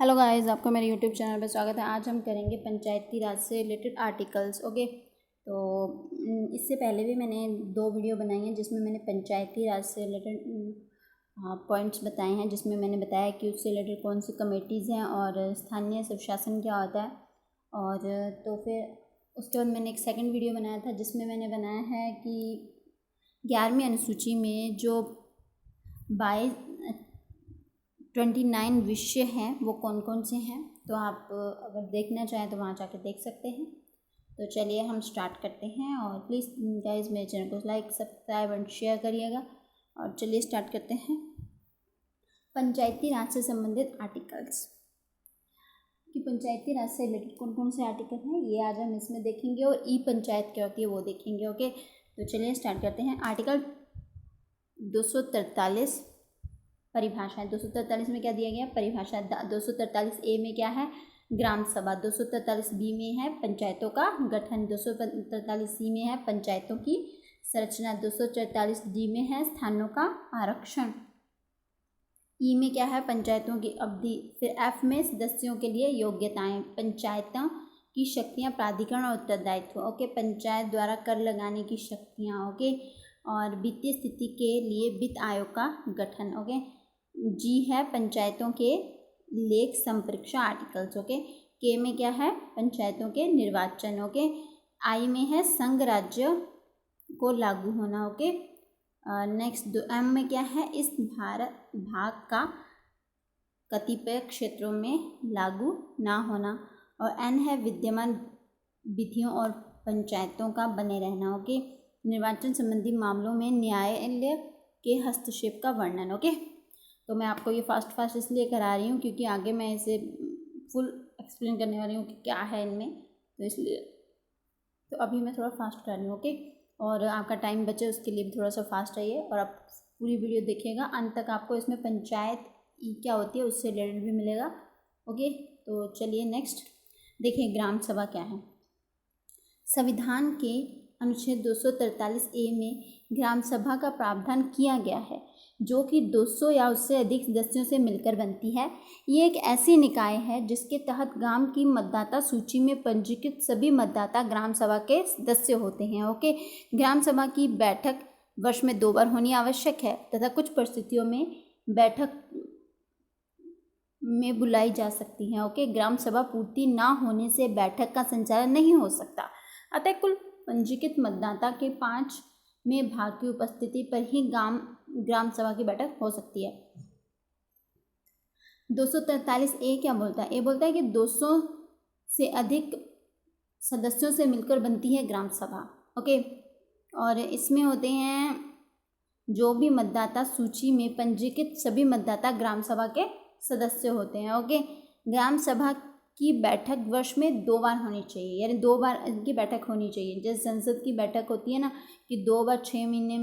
Hello guys, आपका मेरे YouTube channel पर स्वागत है। आज हम करेंगे पंचायती राज से रिलेटेड आर्टिकल्स। ओके, तो इससे पहले भी मैंने 2 वीडियो बनाई हैं जिसमें मैंने पंचायती राज से रिलेटेड पॉइंट्स बताए हैं, जिसमें मैंने बताया कि उससे रिलेटेड कौन सी कमेटीज़ हैं और स्थानीय स्वशासन क्या होता है। और तो फिर उसके बाद मैंने एक सेकंड वीडियो बनाया था जिसमें मैंने बनाया है कि 11वीं अनुसूची में जो 29 विषय हैं वो कौन कौन से हैं। तो आप अगर देखना चाहें तो वहाँ जाके देख सकते हैं। तो चलिए हम स्टार्ट करते हैं, और प्लीज़ गाइस मेरे चैनल को लाइक, सब्सक्राइब एंड शेयर करिएगा। और चलिए स्टार्ट करते हैं। पंचायती राज से संबंधित आर्टिकल्स कि पंचायती राज से रिलेटेड कौन कौन से आर्टिकल हैं ये आज हम इसमें देखेंगे, और ई पंचायत क्या होती है वो देखेंगे। ओके, तो चलिए स्टार्ट करते हैं। आर्टिकल 243 परिभाषा है। 243 में क्या दिया गया? परिभाषा। 243A में क्या है? ग्राम सभा। 243B में है पंचायतों का गठन। 243C में है पंचायतों की संरचना। 244D में है स्थानों का आरक्षण। ई में क्या है? पंचायतों की अवधि। फिर F में सदस्यों के लिए योग्यताएं, पंचायतों की शक्तियां, प्राधिकरण और उत्तरदायित्व। ओके, पंचायत द्वारा कर लगाने की शक्तियां। ओके, और वित्तीय स्थिति के लिए वित्त आयोग का गठन। ओके, जी है पंचायतों के लेख संपरीक्षा आर्टिकल्स। ओके, के में क्या है? पंचायतों के निर्वाचन। ओके, आई में है संघ राज्य को लागू होना। ओके, नेक्स्ट एम में क्या है? इस भाग का कतिपय क्षेत्रों में लागू ना होना। और एन है विद्यमान विधियों और पंचायतों का बने रहना। ओके, निर्वाचन संबंधी मामलों में न्यायालय के हस्तक्षेप का वर्णन। ओके, तो मैं आपको ये फास्ट इसलिए करा रही हूँ क्योंकि आगे मैं इसे फुल एक्सप्लेन करने वाली हूँ कि क्या है इनमें, तो इसलिए तो अभी मैं थोड़ा फास्ट कर रही हूँ। ओके, और आपका टाइम बचे उसके लिए भी थोड़ा सा फास्ट रहिए, और आप पूरी वीडियो देखिएगा अंत तक। आपको इसमें पंचायत क्या होती है उससे रिलेटेड भी मिलेगा। ओके, तो चलिए नेक्स्ट देखिए, ग्राम सभा क्या है। संविधान के अनुच्छेद 243A में ग्राम सभा का प्रावधान किया गया है, जो कि 200 या उससे अधिक सदस्यों से मिलकर बनती है। ये एक ऐसी निकाय है जिसके तहत ग्राम की मतदाता सूची में पंजीकृत सभी मतदाता ग्राम सभा के सदस्य होते हैं। ओके, ग्राम सभा की बैठक वर्ष में 2 बार होनी आवश्यक है तथा कुछ परिस्थितियों में बैठक में बुलाई जा सकती है। ओके, ग्राम सभा पूर्ति ना होने से बैठक का संचालन नहीं हो सकता। अतः कुल पंजीकृत मतदाता के 5 में भाग की उपस्थिति पर ही ग्राम सभा की बैठक हो सकती है। 243A क्या बोलता है? ये बोलता है कि 200 से अधिक सदस्यों से मिलकर बनती है ग्राम सभा। ओके, और इसमें होते हैं जो भी मतदाता सूची में पंजीकृत सभी मतदाता ग्राम सभा के सदस्य होते हैं। ओके, ग्राम सभा की बैठक वर्ष में 2 बार होनी चाहिए, यानी 2 बार इनकी बैठक होनी चाहिए। जैसे संसद की बैठक होती है ना कि 2 बार 6 महीने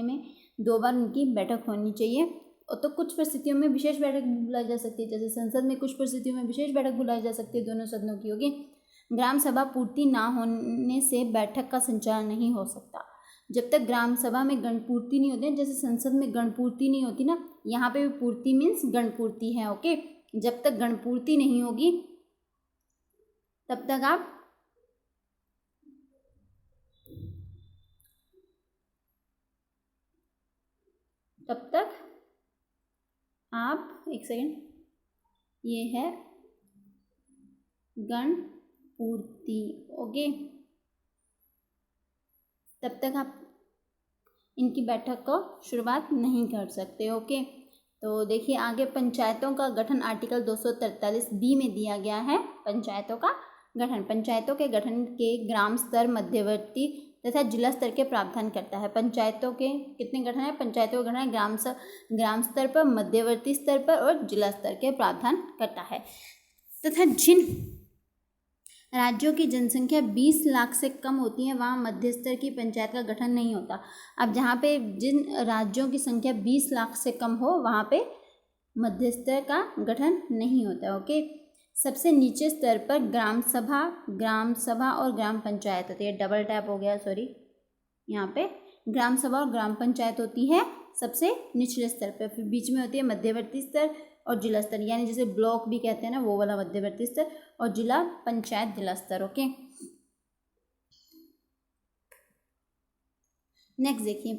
में 2 बार उनकी बैठक होनी चाहिए। और तो कुछ परिस्थितियों में विशेष बैठक बुलाई जा सकती है, जैसे संसद में कुछ परिस्थितियों में विशेष बैठक बुलाई जा सकती है दोनों सदनों की। होगी, ग्राम सभा पूर्ति ना होने से बैठक का संचालन नहीं हो सकता। जब तक ग्राम सभा में गणपूर्ति नहीं होती है, जैसे संसद में गणपूर्ति नहीं होती ना, यहाँ पे भी पूर्ति मीन्स गणपूर्ति है। ओके, जब तक गणपूर्ति नहीं होगी तब तक आप एक सेकेंड, ये है गणपूर्ति। ओके, तब तक आप इनकी बैठक को शुरुआत नहीं कर सकते। ओके, तो देखिए आगे पंचायतों का गठन आर्टिकल 243B में दिया गया है। पंचायतों का गठन, पंचायतों के गठन के ग्राम स्तर, मध्यवर्ती तथा जिला स्तर के प्रावधान करता है। पंचायतों के कितने गठन है? पंचायतों का गठन ग्राम स्तर पर, मध्यवर्ती स्तर पर और जिला स्तर के प्रावधान करता है। तथा जिन राज्यों की जनसंख्या 20 लाख से कम होती है वहाँ मध्य स्तर की पंचायत का गठन नहीं होता। अब जहाँ पे जिन राज्यों की संख्या 20 लाख से कम हो वहाँ पे मध्य स्तर का गठन नहीं होता। ओके, सबसे नीचे स्तर पर ग्राम सभा और ग्राम पंचायत होती है। डबल टैप हो गया, सॉरी, यहाँ पे ग्राम सभा और ग्राम पंचायत होती है सबसे निचले स्तर पर, फिर बीच में होती है मध्यवर्ती स्तर और जिला स्तर, यानी जैसे ब्लॉक भी कहते हैं ना, वो वाला मध्यवर्ती स्तर, और जिला पंचायत जिला स्तर। ओके, नेक्स्ट देखिए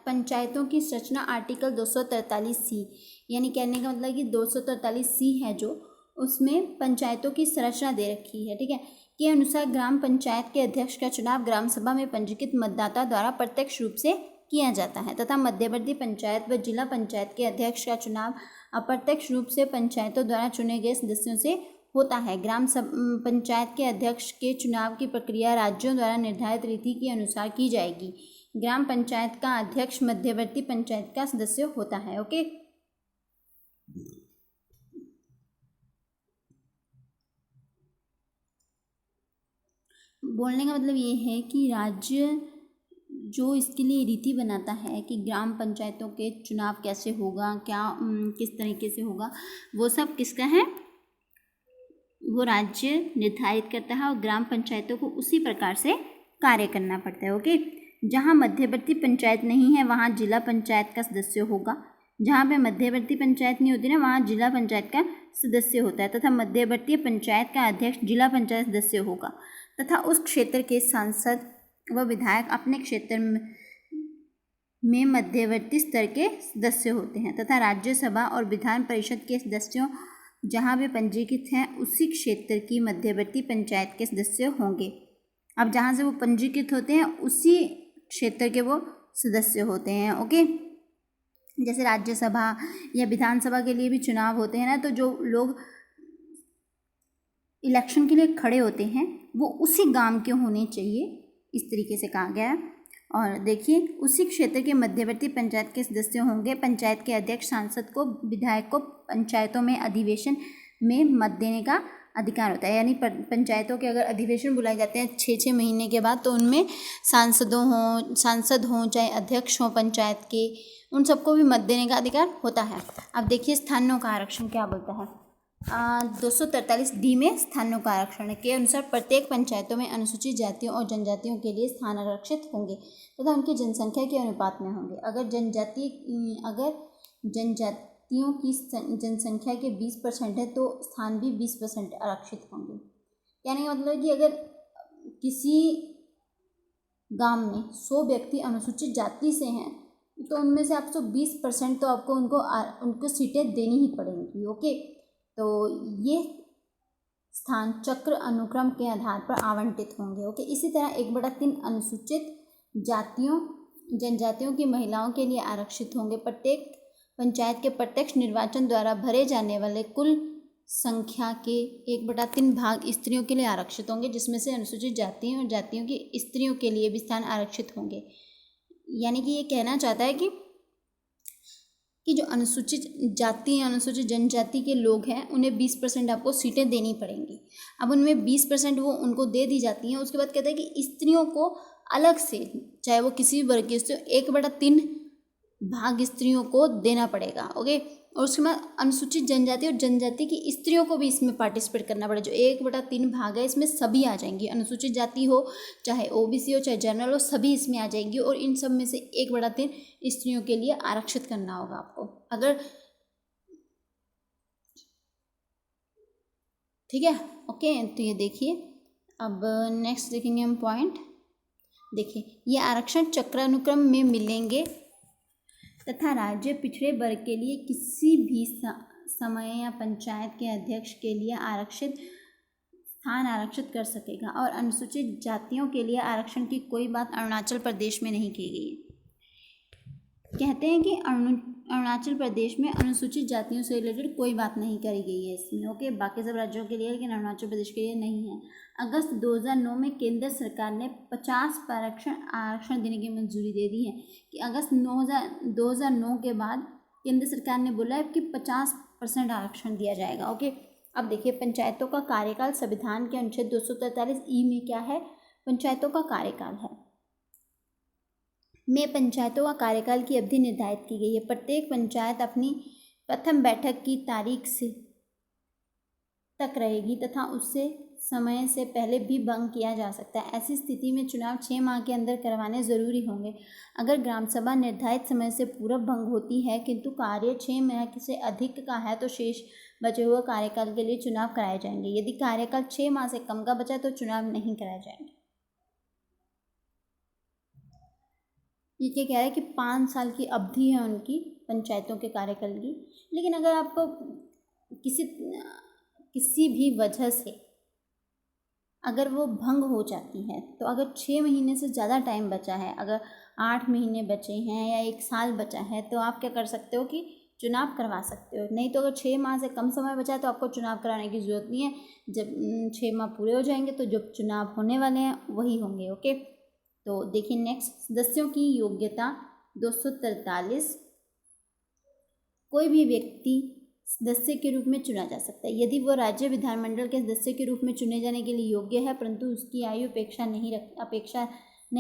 पंचायतों की संरचना आर्टिकल 243C, यानी कहने का मतलब कि 243C है जो, उसमें पंचायतों की संरचना दे रखी है, ठीक है, के अनुसार ग्राम पंचायत के अध्यक्ष का चुनाव ग्राम सभा में पंजीकृत मतदाता द्वारा प्रत्यक्ष रूप से किया जाता है तथा मध्यवर्ती पंचायत व जिला पंचायत के अध्यक्ष का चुनाव अप्रत्यक्ष रूप से पंचायतों द्वारा चुने गए सदस्यों से होता है। ग्राम पंचायत के अध्यक्ष के चुनाव की प्रक्रिया राज्यों द्वारा निर्धारित रीति के अनुसार की जाएगी। ग्राम पंचायत का अध्यक्ष मध्यवर्ती पंचायत का सदस्य होता है। ओके, बोलने का मतलब ये है कि राज्य जो इसके लिए रीति बनाता है कि ग्राम पंचायतों के चुनाव कैसे होगा, क्या किस तरीके से होगा, वो सब किसका है, वो राज्य निर्धारित करता है और ग्राम पंचायतों को उसी प्रकार से कार्य करना पड़ता है। ओके, जहाँ मध्यवर्ती पंचायत नहीं है वहाँ जिला पंचायत का सदस्य होगा, जहाँ पे मध्यवर्ती पंचायत नहीं होती ना वहाँ जिला पंचायत का सदस्य होता है तथा मध्यवर्ती पंचायत का अध्यक्ष जिला पंचायत सदस्य होगा तथा उस क्षेत्र के सांसद व विधायक अपने क्षेत्र में मध्यवर्ती स्तर के सदस्य होते हैं तथा राज्यसभा और विधान परिषद के सदस्यों जहाँ वे पंजीकृत हैं उसी क्षेत्र की मध्यवर्ती पंचायत के सदस्य होंगे। अब जहाँ से वो पंजीकृत होते हैं उसी क्षेत्र के वो सदस्य होते हैं। ओके, जैसे राज्यसभा या विधानसभा के लिए भी चुनाव होते हैं ना, तो जो लोग इलेक्शन के लिए खड़े होते हैं वो उसी गांव के होने चाहिए, इस तरीके से कहा गया है। और देखिए उसी क्षेत्र के मध्यवर्ती पंचायत के सदस्य होंगे। पंचायत के अध्यक्ष सांसद को विधायक को पंचायतों में अधिवेशन में मत देने का अधिकार होता है, यानी पंचायतों के अगर अधिवेशन बुलाए जाते हैं 6-6 महीने के बाद, तो उनमें सांसद हों चाहे अध्यक्ष हों पंचायत के, उन सबको भी मत देने का अधिकार होता है। अब देखिए स्थानों का आरक्षण क्या बोलता है। 243D में स्थानों का आरक्षण के अनुसार प्रत्येक पंचायतों में अनुसूचित जातियों और जनजातियों के लिए स्थान आरक्षित होंगे तथा उनकी जनसंख्या के अनुपात में होंगे। अगर जनजातियों की जनसंख्या के 20% है तो स्थान भी 20% आरक्षित होंगे। यानी मतलब कि अगर किसी गांव में 100 व्यक्ति अनुसूचित जाति से हैं तो उनमें से आपको 20% तो आपको उनको सीटें देनी ही पड़ेंगी। ओके, तो ये स्थान चक्र अनुक्रम के आधार पर आवंटित होंगे। ओके, इसी तरह 1/3 अनुसूचित जातियों जनजातियों की महिलाओं के लिए आरक्षित होंगे। प्रत्येक पंचायत के प्रत्यक्ष निर्वाचन द्वारा भरे जाने वाले कुल संख्या के 1/3 भाग स्त्रियों के लिए आरक्षित होंगे, जिसमें से अनुसूचित जातियों और जातियों की स्त्रियों के लिए भी स्थान आरक्षित होंगे। यानी कि ये कहना चाहता है कि जो अनुसूचित जाति अनुसूचित जनजाति के लोग हैं उन्हें 20% आपको सीटें देनी पड़ेंगी। अब उनमें 20% वो उनको दे दी जाती हैं। उसके बाद कहते हैं कि स्त्रियों को अलग से, चाहे वो किसी भी वर्ग की स्त्री, 1/3 भाग स्त्रियों को देना पड़ेगा। ओके, और उसके बाद अनुसूचित जनजाति और जनजाति की स्त्रियों को भी इसमें पार्टिसिपेट करना पड़ेगा। जो 1/3 भाग है इसमें सभी आ जाएंगी, अनुसूचित जाति हो चाहे ओबीसी हो चाहे जनरल हो, सभी इसमें आ जाएंगी और इन सब में से 1/3 स्त्रियों के लिए आरक्षित करना होगा आपको। अगर ठीक है, ओके, तो ये देखिए अब नेक्स्ट देखेंगे हम पॉइंट। देखिए ये आरक्षण चक्रानुक्रम में मिलेंगे तथा राज्य पिछड़े वर्ग के लिए किसी भी समय या पंचायत के अध्यक्ष के लिए आरक्षित स्थान आरक्षित कर सकेगा और अनुसूचित जातियों के लिए आरक्षण की कोई बात अरुणाचल प्रदेश में नहीं की गई है। कहते हैं कि अरुणाचल प्रदेश में अनुसूचित जातियों से रिलेटेड कोई बात नहीं करी गई है इसमें। ओके, बाकी सब राज्यों के लिए, लेकिन अरुणाचल प्रदेश के लिए नहीं है। अगस्त 2009 में केंद्र सरकार ने 50 आरक्षण देने की मंजूरी दे दी है कि अगस्त 2009 के बाद केंद्र सरकार ने बोला है कि 50% आरक्षण दिया जाएगा। ओके, अब देखिए पंचायतों का कार्यकाल संविधान के अनुच्छेद 243E में क्या है, पंचायतों का कार्यकाल है में पंचायतों का कार्यकाल की अवधि निर्धारित की गई है। प्रत्येक पंचायत अपनी प्रथम बैठक की तारीख से तक रहेगी तथा उससे समय से पहले भी भंग किया जा सकता है। ऐसी स्थिति में चुनाव 6 माह के अंदर करवाने ज़रूरी होंगे। अगर ग्राम सभा निर्धारित समय से पूर्व भंग होती है किंतु कार्य 6 माह से अधिक का है तो शेष बचे हुए कार्यकाल के लिए चुनाव कराए जाएंगे। यदि कार्यकाल 6 माह से कम का बचा तो चुनाव नहीं कराए जाएंगे। ये क्या कह रहा है कि 5 साल की अवधि है उनकी पंचायतों के कार्यकाल की। लेकिन अगर आपको किसी भी वजह से अगर वो भंग हो जाती है तो अगर 6 महीने से ज़्यादा टाइम बचा है, अगर 8 महीने बचे हैं या 1 साल बचा है, तो आप क्या कर सकते हो कि चुनाव करवा सकते हो। नहीं तो अगर 6 माह से कम समय बचा है तो आपको चुनाव कराने की ज़रूरत नहीं है। जब 6 माह पूरे हो जाएंगे तो जब चुनाव होने वाले हैं वही होंगे। ओके, तो देखिए नेक्स्ट, सदस्यों की योग्यता 243। कोई भी व्यक्ति सदस्य के रूप में चुना जा सकता है यदि वो राज्य विधानमंडल के सदस्य के रूप में चुने जाने के लिए योग्य है, परंतु उसकी आयु अपेक्षा नहीं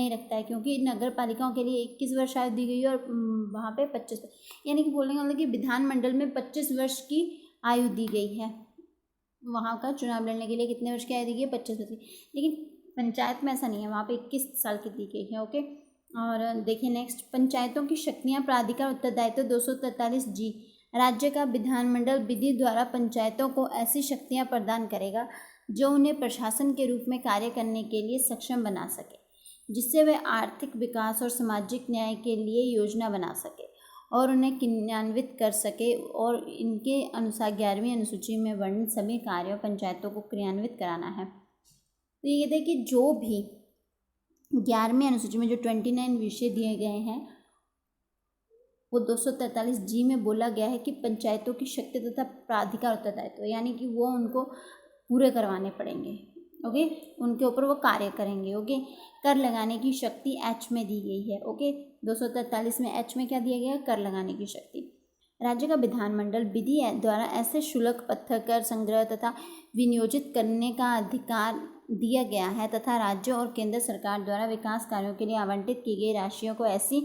रखता है, क्योंकि नगर पालिकाओं के लिए 21 वर्ष आयु दी गई है और वहाँ पे 25, यानी कि बोलने का मतलब कि विधानमंडल में 25 वर्ष की आयु दी गई है। वहाँ का चुनाव लड़ने के लिए कितने वर्ष की आयु दी गई है? 25 वर्ष की। लेकिन पंचायत में ऐसा नहीं है, वहाँ पे 21 साल की दी गई है। ओके, और देखिए नेक्स्ट, पंचायतों की शक्तियाँ, प्राधिकार, उत्तरदायित्व 243 जी। राज्य का विधानमंडल विधि द्वारा पंचायतों को ऐसी शक्तियां प्रदान करेगा जो उन्हें प्रशासन के रूप में कार्य करने के लिए सक्षम बना सके, जिससे वे आर्थिक विकास और सामाजिक न्याय के लिए योजना बना सके और उन्हें क्रियान्वित कर सके, और इनके अनुसार 11वीं अनुसूची में वर्णित सभी कार्यों पंचायतों को क्रियान्वित कराना है। तो ये देखिए, जो भी 11वीं अनुसूची में जो 29 विषय दिए गए हैं वो 243 जी में बोला गया है कि पंचायतों की शक्ति तथा प्राधिकार उत्तरदायित्व, यानी कि वो उनको पूरे करवाने पड़ेंगे। ओके, उनके ऊपर वो कार्य करेंगे। ओके, कर लगाने की शक्ति एच में दी गई है। ओके, 243 में एच में क्या दिया गया है? कर लगाने की शक्ति। राज्य का विधानमंडल विधि द्वारा ऐसे शुल्क, पत्थर, कर संग्रह तथा विनियोजित करने का अधिकार दिया गया है तथा राज्य और केंद्र सरकार द्वारा विकास कार्यों के लिए आवंटित की गई राशियों को ऐसी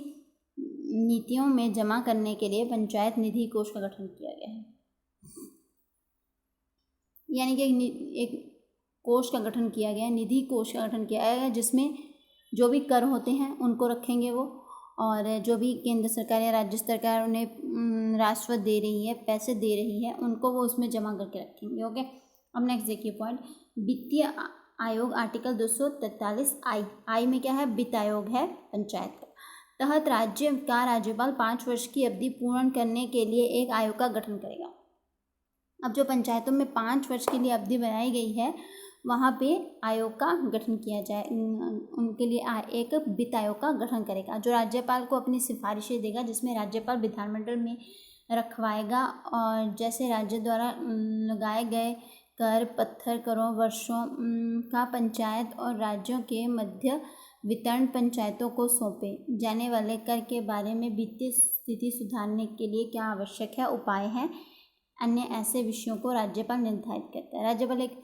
नीतियों में जमा करने के लिए पंचायत निधि कोष का गठन किया गया है। यानी कि एक कोष का गठन किया गया है, निधि कोष का गठन किया गया है, जिसमें जो भी कर होते हैं उनको रखेंगे वो, और जो भी केंद्र सरकार या राज्य सरकार उन्हें राजस्व दे रही है, पैसे दे रही है, उनको वो उसमें जमा करके रखेंगे। ओके, अब नेक्स्ट देखिए पॉइंट, वित्तीय आयोग आर्टिकल 243 आई में क्या है? वित्त आयोग है पंचायत का। तहत राज्य का राज्यपाल 5 वर्ष की अवधि पूर्ण करने के लिए एक आयोग का गठन करेगा। अब जो पंचायतों में 5 वर्ष के लिए अवधि बनाई गई है वहाँ पे आयोग का गठन किया जाए, उनके लिए एक वित्त आयोग का गठन करेगा जो राज्यपाल को अपनी सिफारिशें देगा, जिसमें राज्यपाल विधानमंडल में रखवाएगा और जैसे राज्य द्वारा लगाए गए कर, पत्थर करों, वर्षों का पंचायत और राज्यों के मध्य वितरण पंचायतों को सौंपे जाने वाले कर के बारे में वित्तीय स्थिति सुधारने के लिए क्या आवश्यक है, उपाय हैं, अन्य ऐसे विषयों को राज्यपाल निर्धारित करता है। राज्यपाल एक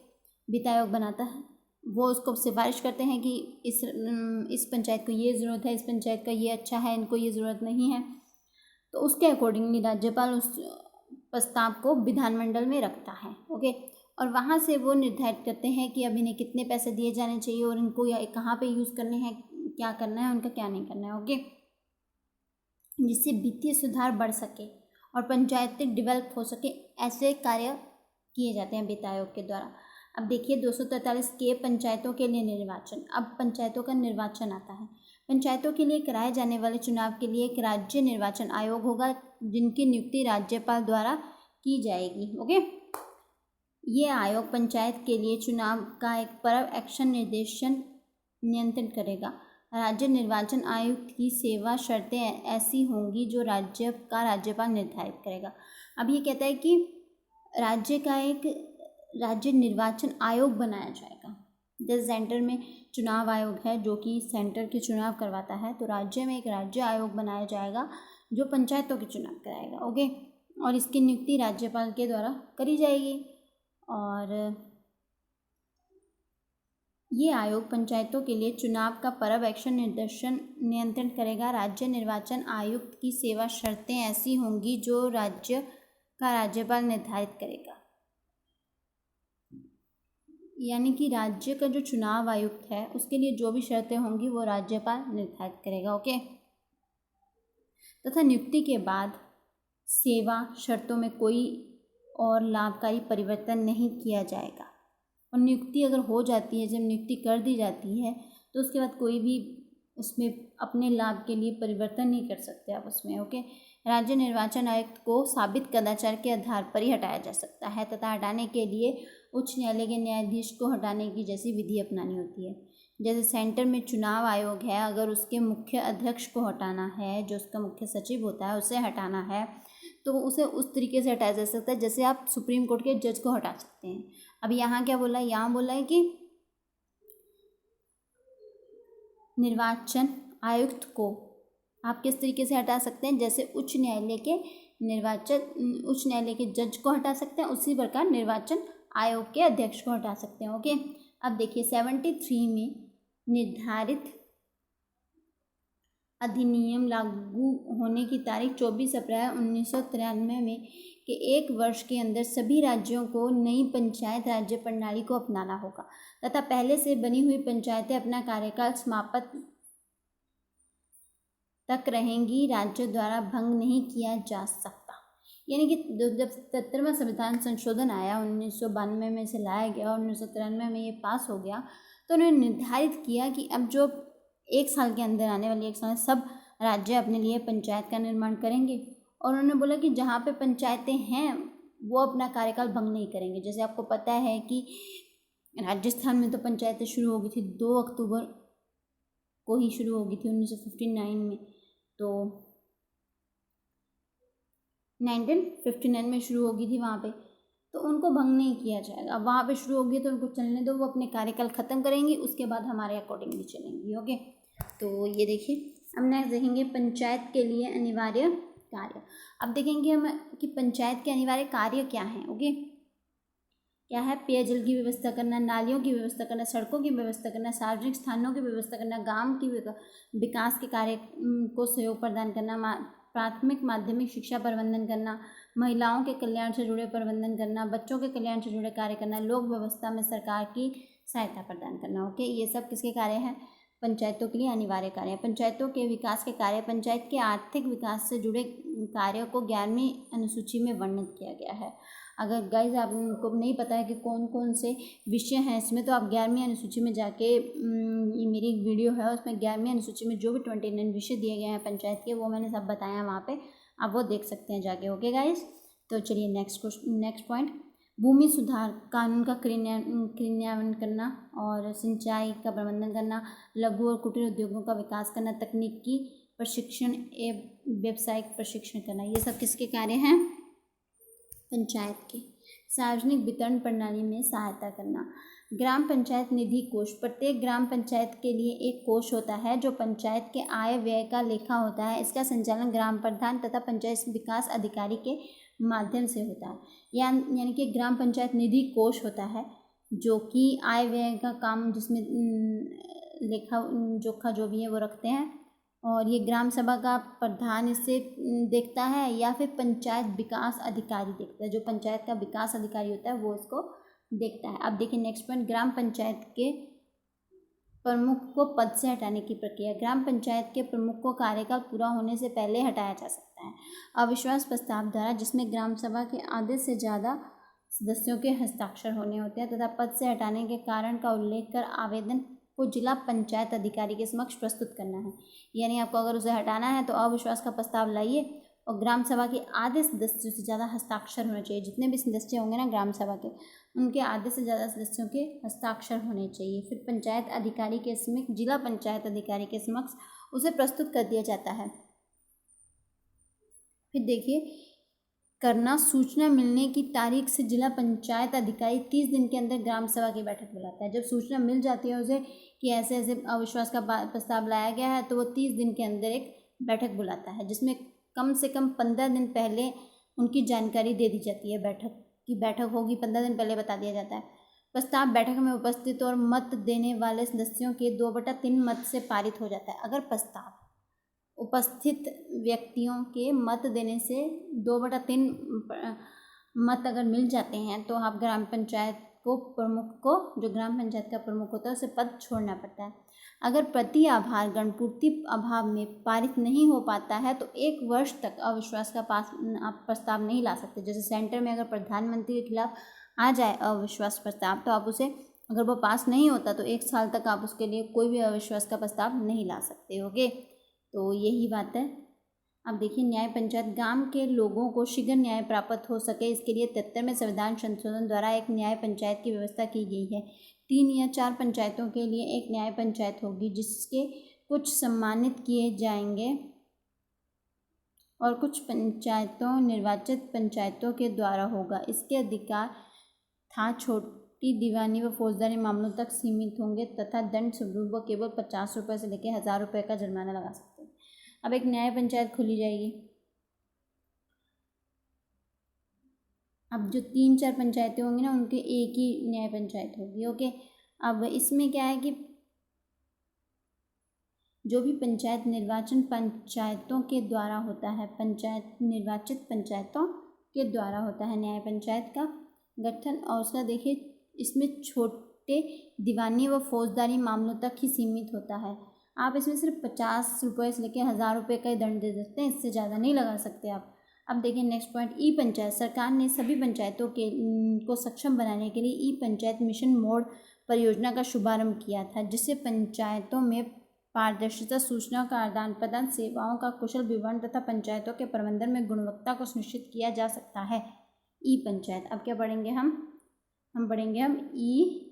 वित्त आयोग बनाता है, वो उसको सिफारिश करते हैं कि इस पंचायत को ये ज़रूरत है, इस पंचायत का ये अच्छा है, इनको ये ज़रूरत नहीं है, तो उसके अकॉर्डिंगली राज्यपाल उस प्रस्ताव को विधानमंडल में रखता है। ओके, और वहाँ से वो निर्धारित करते हैं कि अब इन्हें कितने पैसे दिए जाने चाहिए और इनको या कहाँ पे यूज़ करने हैं, क्या करना है, उनका क्या नहीं करना है। ओके, जिससे वित्तीय सुधार बढ़ सके और पंचायतें डेवलप हो सके, ऐसे कार्य किए जाते हैं वित्त आयोग के द्वारा। अब देखिए 243 के पंचायतों के लिए निर्वाचन। अब पंचायतों का निर्वाचन आता है। पंचायतों के लिए कराए जाने वाले चुनाव के लिए एक राज्य निर्वाचन आयोग होगा जिनकी नियुक्ति राज्यपाल द्वारा की जाएगी। ओके, ये आयोग पंचायत के लिए चुनाव का एक पर्यवेक्षण, एक्शन, निर्देशन, नियंत्रण करेगा। राज्य निर्वाचन आयुक्त की सेवा शर्तें ऐसी होंगी जो राज्य का राज्यपाल निर्धारित करेगा। अब ये कहता है कि राज्य का एक राज्य निर्वाचन आयोग बनाया जाएगा। जैसे सेंटर में चुनाव आयोग है जो कि सेंटर के चुनाव करवाता है, तो राज्य में एक राज्य आयोग बनाया जाएगा जो पंचायतों के चुनाव कराएगा। ओके, और इसकी नियुक्ति राज्यपाल के द्वारा करी जाएगी और ये आयोग पंचायतों के लिए चुनाव का पर्यवेक्षण, निर्देशन, नियंत्रण करेगा। राज्य निर्वाचन आयुक्त की सेवा शर्तें ऐसी होंगी जो राज्य का राज्यपाल निर्धारित करेगा। यानी कि राज्य का जो चुनाव आयुक्त है उसके लिए जो भी शर्तें होंगी वो राज्यपाल निर्धारित करेगा। ओके। तथा नियुक्ति के बाद सेवा शर्तों में कोई और लाभकारी परिवर्तन नहीं किया जाएगा। और नियुक्ति अगर हो जाती है, जब नियुक्ति कर दी जाती है तो उसके बाद कोई भी उसमें अपने लाभ के लिए परिवर्तन नहीं कर सकते आप उसमें। ओके। राज्य निर्वाचन आयुक्त को साबित कदाचार के आधार पर ही हटाया जा सकता है तथा हटाने के लिए उच्च न्यायालय के न्यायाधीश को हटाने की जैसी विधि अपनानी होती है। जैसे सेंटर में चुनाव आयोग है, अगर उसके मुख्य अध्यक्ष को हटाना है, जो उसका मुख्य सचिव होता है उसे हटाना है, तो उसे उस तरीके से हटाया जा सकता है जैसे आप सुप्रीम कोर्ट के जज को हटा सकते हैं। अब यहाँ क्या बोला है, यहाँ बोला है कि निर्वाचन आयुक्त को आप किस तरीके से हटा सकते हैं, जैसे उच्च न्यायालय के जज को हटा सकते हैं, उसी प्रकार निर्वाचन आयोग के अध्यक्ष को हटा सकते हैं। ओके। अब देखिए 73 में निर्धारित अधिनियम लागू होने की तारीख 24 अप्रैल 1993 में के 1 वर्ष के अंदर सभी राज्यों को नई पंचायत राज्य प्रणाली को अपनाना होगा तथा पहले से बनी हुई पंचायतें अपना कार्यकाल समाप्त तक रहेंगी, राज्य द्वारा भंग नहीं किया जा सकता। यानी कि जब 77वां संविधान संशोधन आया 1992 में से लाया गया और 1993 में ये पास हो गया, तो उन्होंने निर्धारित किया कि अब जो 1 साल के अंदर आने वाले 1 साल में सब राज्य अपने लिए पंचायत का निर्माण करेंगे। और उन्होंने बोला कि जहाँ पे पंचायतें हैं वो अपना कार्यकाल भंग नहीं करेंगे। जैसे आपको पता है कि राजस्थान में तो पंचायतें शुरू हो गई थी 2 अक्टूबर को ही शुरू हो गई थी 1959 में, तो 1959 में शुरू हो गई थी वहाँ पे, तो उनको भंग नहीं किया जाएगा। अब वहाँ पे शुरू होगी तो उनको चलने दो, वो अपने कार्यकाल ख़त्म करेंगी, उसके बाद हमारे अकॉर्डिंगली चलेंगी। ओके। तो ये देखिए अब नेक्स्ट देखेंगे पंचायत के लिए अनिवार्य कार्य। अब देखेंगे हम कि पंचायत के अनिवार्य कार्य क्या हैं। ओके। क्या है, पेयजल की व्यवस्था करना, नालियों की व्यवस्था करना, सड़कों की व्यवस्था करना, सार्वजनिक स्थानों की व्यवस्था करना, गांव की विकास के कार्य को सहयोग प्रदान करना, प्राथमिक माध्यमिक शिक्षा प्रबंधन करना, महिलाओं के कल्याण से जुड़े प्रबंधन करना, बच्चों के कल्याण से जुड़े कार्य करना, लोक व्यवस्था में सरकार की सहायता प्रदान करना। ओके। ये सब किसके कार्य हैं, पंचायतों के लिए अनिवार्य कार्य है। पंचायतों के विकास के कार्य, पंचायत के आर्थिक विकास से जुड़े कार्यों को 11वीं अनुसूची में वर्णित किया गया है। अगर गाइज आपको नहीं पता है कि कौन कौन से विषय हैं इसमें, तो आप 11वीं अनुसूची में जाके ये मेरी एक वीडियो है उसमें 11वीं अनुसूची में जो भी 29 विषय दिए गए हैं पंचायत के, वो मैंने सब बताया वहाँ पे, आप वो देख सकते हैं जाके। Okay guys. तो चलिए नेक्स्ट पॉइंट, भूमि सुधार कानून का क्रियान्वयन करना और सिंचाई का प्रबंधन करना, लघु और कुटीर उद्योगों का विकास करना, तकनीकी प्रशिक्षण एवं व्यावसायिक प्रशिक्षण करना, ये सब किसके कार्य हैं, पंचायत के। सार्वजनिक वितरण प्रणाली में सहायता करना। ग्राम पंचायत निधि कोष, प्रत्येक ग्राम पंचायत के लिए एक कोष होता है जो पंचायत के आय व्यय का लेखा होता है। इसका संचालन ग्राम प्रधान तथा पंचायत विकास अधिकारी के माध्यम से होता है। यानी कि ग्राम पंचायत निधि कोष होता है जो कि आय व्यय का काम, जिसमें लेखा जोखा जो भी है वो रखते हैं, और ये ग्राम सभा का प्रधान इसे देखता है या फिर पंचायत विकास अधिकारी देखता है। जो पंचायत का विकास अधिकारी होता है वो इसको देखता है। अब देखिए नेक्स्ट पॉइंट, ग्राम पंचायत के प्रमुख को पद से हटाने की प्रक्रिया। ग्राम पंचायत के प्रमुख को कार्यकाल पूरा होने से पहले हटाया जा सकता है अविश्वास प्रस्ताव द्वारा, जिसमें ग्राम सभा के आधे से ज़्यादा सदस्यों के हस्ताक्षर होने होते हैं तथा पद से हटाने के कारण का उल्लेख कर आवेदन को जिला पंचायत अधिकारी के समक्ष प्रस्तुत करना है। यानी आपको अगर उसे हटाना है तो अविश्वास का प्रस्ताव लाइए और ग्राम सभा के आधे सदस्यों से ज़्यादा हस्ताक्षर होने चाहिए। जितने भी सदस्य होंगे ना ग्राम सभा के, उनके आधे से ज़्यादा सदस्यों के हस्ताक्षर होने चाहिए। फिर पंचायत अधिकारी के समक्ष, जिला पंचायत अधिकारी के समक्ष उसे प्रस्तुत कर दिया जाता है। फिर देखिए करना, सूचना मिलने की तारीख से जिला पंचायत अधिकारी 30 दिन के अंदर ग्राम सभा की बैठक बुलाता है। जब सूचना मिल जाती है उसे कि ऐसे ऐसे अविश्वास का प्रस्ताव लाया गया है, तो वो 30 दिन के अंदर एक बैठक बुलाता है, जिसमें कम से कम 15 दिन पहले उनकी जानकारी दे दी जाती है। बैठक की बैठक होगी 15 दिन पहले बता दिया जाता है। प्रस्ताव बैठक में उपस्थित और मत देने वाले सदस्यों के 2/3 मत से पारित हो जाता है। अगर प्रस्ताव उपस्थित व्यक्तियों के मत देने से 2/3 मत अगर मिल जाते हैं तो आप ग्राम पंचायत प्रमुख को, जो ग्राम पंचायत का प्रमुख होता है, उसे पद छोड़ना पड़ता है। अगर प्रति आभार गणपूर्ति अभाव में पारित नहीं हो पाता है तो 1 वर्ष तक अविश्वास का आप प्रस्ताव नहीं ला सकते। जैसे सेंटर में अगर प्रधानमंत्री के खिलाफ आ जाए अविश्वास प्रस्ताव, तो आप उसे, अगर वो पास नहीं होता तो 1 साल तक आप उसके लिए कोई भी अविश्वास का प्रस्ताव नहीं ला सकते। ओके, तो यही बात है। अब देखिए, न्याय पंचायत गांव के लोगों को शीघ्र न्याय प्राप्त हो सके, इसके लिए 73वें संविधान संशोधन द्वारा एक न्याय पंचायत की व्यवस्था की गई है। 3 या 4 पंचायतों के लिए एक न्याय पंचायत होगी, जिसके कुछ सम्मानित किए जाएंगे और कुछ पंचायतों निर्वाचित पंचायतों के द्वारा होगा। इसके अधिकार था छोटी दीवानी व फौजदारी मामलों तक सीमित होंगे तथा दंड स्वरूप वो केवल 50 रुपये से लेकर 1000 रुपये का जुर्माना लगा सकते हैं। अब एक न्याय पंचायत खोली जाएगी। अब जो 3-4 पंचायतें होंगी ना, उनके एक ही न्याय पंचायत होगी। ओके, अब इसमें क्या है कि जो भी पंचायत निर्वाचन पंचायतों के द्वारा होता है, पंचायत निर्वाचित पंचायतों के द्वारा होता है न्याय पंचायत का गठन, और उसका देखिए इसमें छोटे दीवानी व फौजदारी मामलों तक ही सीमित होता है। आप इसमें सिर्फ 50 रुपये से लेकर 1000 रुपये का ही दंड दे सकते हैं, इससे ज़्यादा नहीं लगा सकते आप। अब देखिए नेक्स्ट पॉइंट, ई पंचायत। सरकार ने सभी पंचायतों को सक्षम बनाने के लिए ई पंचायत मिशन मोड परियोजना का शुभारंभ किया था, जिससे पंचायतों में पारदर्शिता, सूचना का आदान प्रदान, सेवाओं का कुशल विवरण तथा पंचायतों के प्रबंधन में गुणवत्ता को सुनिश्चित किया जा सकता है। ई पंचायत। अब क्या पढ़ेंगे हम पढ़ेंगे ई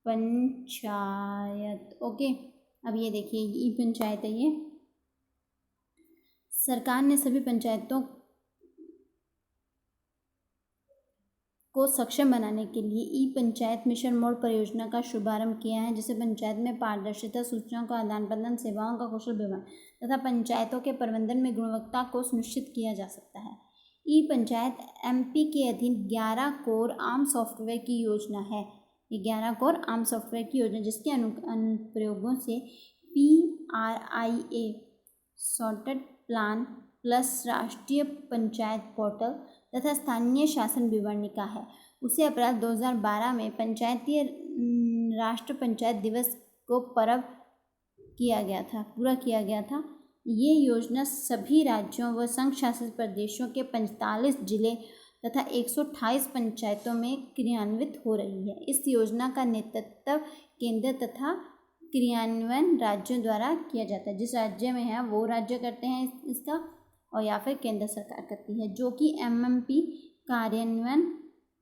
पंचायत। ओके, अब ये देखिए ई पंचायत है। ये सरकार ने सभी पंचायतों को सक्षम बनाने के लिए ई पंचायत मिशन मोड परियोजना का शुभारंभ किया है, जिससे पंचायत में पारदर्शिता, सूचनाओं का आदान प्रदान, सेवाओं का कुशल विवरण तथा पंचायतों के प्रबंधन में गुणवत्ता को सुनिश्चित किया जा सकता है। ई पंचायत एमपी के अधीन 11 कोर आम सॉफ्टवेयर की योजना है। ये 11 कोर आम सॉफ्टवेयर की योजना, जिसके अनुप्रयोगों से PRIA सॉर्टेड प्लान प्लस राष्ट्रीय पंचायत पोर्टल तथा स्थानीय शासन विवरणिका है, उसे अप्रैल 2012 में पंचायतीय राष्ट्र पंचायत दिवस को पर्व किया गया था, पूरा किया गया था। ये योजना सभी राज्यों व संघ शासित प्रदेशों के 45 जिले तथा 128 पंचायतों में क्रियान्वित हो रही है। इस योजना का नेतृत्व केंद्र तथा क्रियान्वयन राज्यों द्वारा किया जाता है। जिस राज्य में है वो राज्य करते हैं इसका, और या फिर केंद्र सरकार करती है, जो कि MMP कार्यान्वयन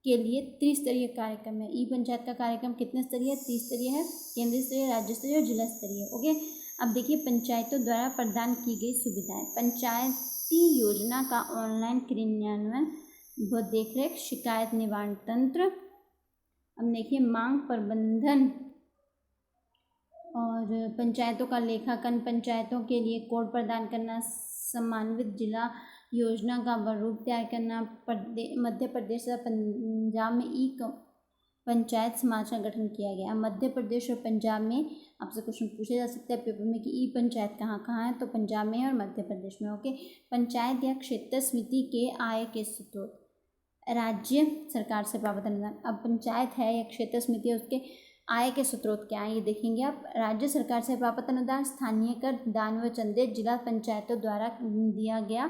के लिए त्रिस्तरीय कार्यक्रम है। ई पंचायत का कार्यक्रम कितने स्तरीय है? त्रिस्तरीय है, केंद्रीय स्तरीय, राज्य स्तरीय और जिला स्तरीय। ओके, अब देखिए पंचायतों द्वारा प्रदान की गई सुविधाएं। पंचायती योजना का ऑनलाइन क्रियान्वयन व देखरेख, शिकायत निवारण तंत्र। अब देखिए मांग प्रबंधन और पंचायतों का लेखांकन, पंचायतों के लिए कोड प्रदान करना, समन्वित जिला योजना का स्वरूप तैयार करना। मध्य प्रदेश तथा पंजाब में ई पंचायत समाज का गठन किया गया। मध्य प्रदेश और पंजाब में आपसे क्वेश्चन पूछे जा सकते हैं पेपर में कि ई पंचायत कहाँ कहाँ है, तो पंजाब में है और मध्य प्रदेश में। ओके, पंचायत या क्षेत्र समिति के आय के स्रोत, राज्य सरकार से प्राप्त अनुदान। अब पंचायत है या क्षेत्र समिति है, उसके आय के स्रोत क्या है ये देखेंगे आप। राज्य सरकार से प्राप्त अनुदान, स्थानीय कर, दान व चंदे जिला पंचायतों द्वारा दिया गया।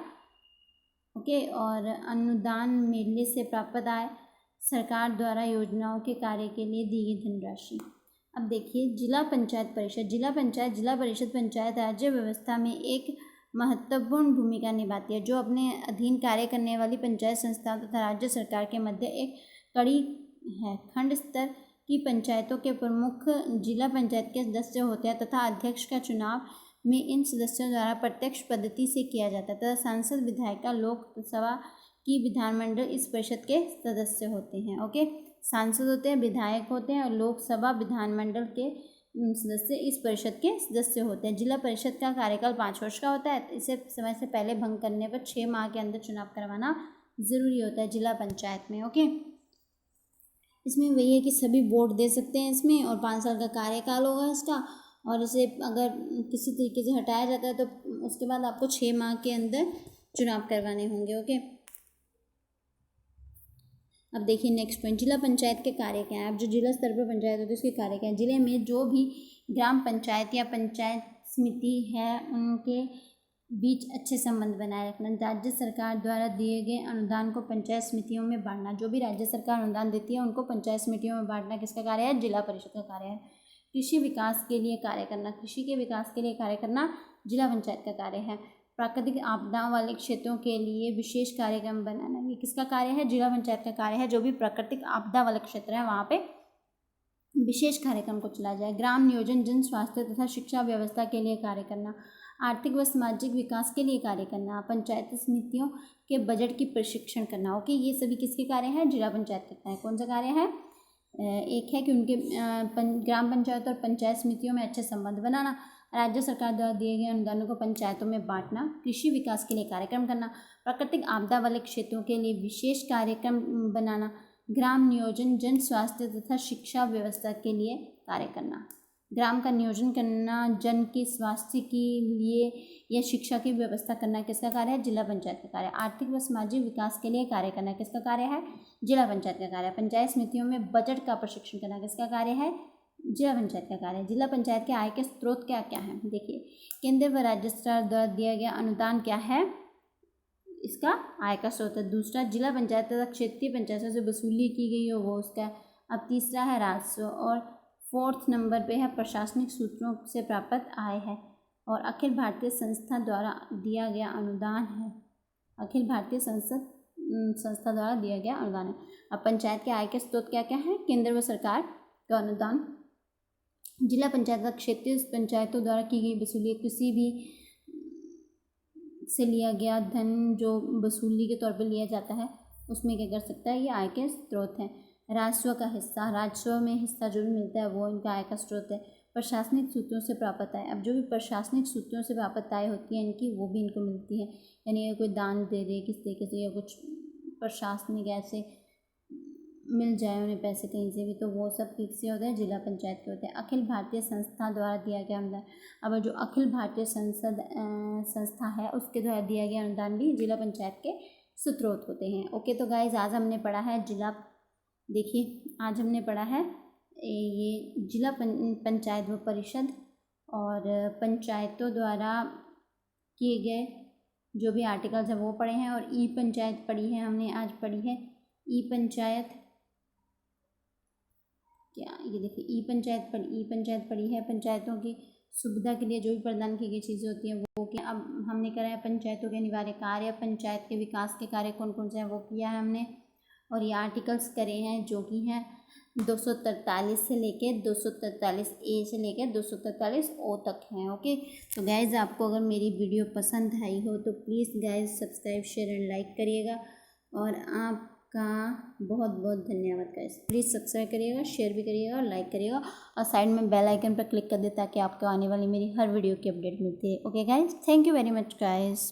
ओके, और अनुदान मेले से प्राप्त आय, सरकार द्वारा योजनाओं के कार्य के लिए दी गई धनराशि। अब देखिए जिला पंचायत परिषद। जिला पंचायत, जिला परिषद पंचायत राज्य व्यवस्था में एक महत्वपूर्ण भूमिका निभाती है, जो अपने अधीन कार्य करने वाली पंचायत संस्थाओं तथा राज्य सरकार के मध्य एक कड़ी है। खंड स्तर की पंचायतों के प्रमुख जिला पंचायत के सदस्य होते हैं तथा अध्यक्ष का चुनाव में इन सदस्यों द्वारा प्रत्यक्ष पद्धति से किया जाता है तथा सांसद, विधायिका, लोकसभा की विधानमंडल इस परिषद के सदस्य होते हैं। ओके, सांसद होते हैं, विधायक होते हैं और लोकसभा विधानमंडल के सदस्य इस परिषद के सदस्य होते हैं। जिला परिषद का कार्यकाल 5 वर्ष का होता है। इसे समय से पहले भंग करने पर 6 माह के अंदर चुनाव करवाना ज़रूरी होता है जिला पंचायत में। ओके, इसमें वही है कि सभी वोट दे सकते हैं इसमें, और 5 साल का कार्यकाल होगा इसका, और इसे अगर किसी तरीके से हटाया जाता है तो उसके बाद आपको 6 माह के अंदर चुनाव करवाने होंगे। ओके, अब देखिए नेक्स्ट पॉइंट, जिला पंचायत के कार्य क्या है। अब जो जिला स्तर पर पंचायत होती है उसके कार्य क्या है। जिले में जो भी ग्राम पंचायत या पंचायत समिति है उनके बीच अच्छे संबंध बनाए रखना। राज्य सरकार द्वारा दिए गए अनुदान को पंचायत समितियों में बांटना। जो भी राज्य सरकार अनुदान देती है उनको पंचायत समितियों में बांटना किसका कार्य है, जिला परिषद का कार्य है। कृषि विकास के लिए कार्य करना, कृषि के विकास के लिए कार्य करना जिला पंचायत का कार्य है। प्राकृतिक आपदा वाले क्षेत्रों के लिए विशेष कार्यक्रम बनाना, ये किसका कार्य है, जिला पंचायत का कार्य है। जो भी प्राकृतिक आपदा वाले क्षेत्र है वहाँ पे विशेष कार्यक्रम को चलाया जाए। ग्राम नियोजन, जन स्वास्थ्य तथा शिक्षा व्यवस्था के लिए कार्य करना। आर्थिक व सामाजिक विकास के लिए कार्य करना। पंचायत समितियों के बजट की प्रशिक्षण करना। ओके, ये सभी किसके कार्य हैं, जिला पंचायत करता है। कौन सा कार्य है, एक है कि उनके ग्राम पंचायत और पंचायत समितियों में अच्छे संबंध बनाना। राज्य सरकार द्वारा दिए गए अनुदानों को पंचायतों में बांटना। कृषि विकास के लिए कार्यक्रम करना। प्राकृतिक आपदा वाले क्षेत्रों के लिए विशेष कार्यक्रम बनाना। ग्राम नियोजन, जन स्वास्थ्य तथा शिक्षा व्यवस्था के लिए कार्य करना। ग्राम का नियोजन करना, जन के स्वास्थ्य के लिए या शिक्षा की व्यवस्था करना किसका कार्य है, जिला पंचायत का कार्य। आर्थिक व सामाजिक विकास के लिए कार्य करना किसका कार्य है, जिला पंचायत का कार्य। पंचायत समितियों में बजट का प्रशिक्षण करना किसका कार्य है, जिला पंचायत का कार्य। जिला पंचायत के आय के स्रोत क्या क्या हैं, देखिए केंद्र व राज्य सरकार द्वारा दिया गया अनुदान क्या है, इसका आय का स्रोत है। दूसरा, जिला पंचायत तथा क्षेत्रीय पंचायतों से वसूली की गई हो वो उसका। अब तीसरा है राजस्व, और फोर्थ नंबर पे है प्रशासनिक सूत्रों से प्राप्त आय है, और अखिल भारतीय संस्था द्वारा दिया गया अनुदान है। अखिल भारतीय संस्था द्वारा दिया गया अनुदान है। अब पंचायत के आय के स्रोत क्या क्या है, केंद्र व सरकार का अनुदान, जिला पंचायत तथा क्षेत्रीय पंचायतों द्वारा की गई वसूली, किसी भी से लिया गया धन जो वसूली के तौर पर लिया जाता है उसमें क्या कर सकता है, ये आय के स्रोत हैं। राजस्व का हिस्सा, राजस्व में हिस्सा जो भी मिलता है वो इनका आय का स्रोत है। प्रशासनिक सूत्रों से प्राप्त आय, अब जो भी प्रशासनिक सूत्रों से प्राप्त आय होती है इनकी वो भी इनको मिलती है। यानी कोई दान दे दे किस तरीके से या कुछ प्रशासनिक ऐसे मिल जाए उन्हें पैसे कहीं से भी, तो वो सब किससे होते हैं, जिला पंचायत के होते हैं। अखिल भारतीय संस्था द्वारा दिया गया अनुदान, अब जो अखिल भारतीय संस्था है उसके द्वारा दिया गया अनुदान भी जिला पंचायत के स्रोत होते हैं। ओके, तो गाइज आज हमने पढ़ा है देखिए आज हमने पढ़ा है ये जिला पंचायत व परिषद और पंचायतों द्वारा किए गए जो भी आर्टिकल्स हैं वो पढ़े हैं, और ई पंचायत पढ़ी है हमने, आज पढ़ी है ई पंचायत। क्या ये देखिए ई पंचायत पढ़ी है। पंचायतों की सुविधा के लिए जो भी प्रदान की गई चीज़ें होती हैं वो क्या, अब हमने करा है पंचायतों के अनिवार्य कार्य, पंचायत के विकास के कार्य कौन कौन से हैं वो किया है हमने, और ये आर्टिकल्स करे हैं जो कि हैं 243 से लेके 243 ए से लेके 243 ओ तक हैं। ओके, तो गाइज़ आपको अगर मेरी वीडियो पसंद आई हो तो please guys subscribe, share and like करिएगा, और आपका बहुत बहुत धन्यवाद गाइज़। प्लीज़ सब्सक्राइब करिएगा, शेयर भी करिएगा और लाइक करिएगा, और साइड में बेल आइकन पर क्लिक कर दे ताकि आपको आने वाली मेरी हर वीडियो की अपडेट मिलती है। Okay guys, thank you very much guys.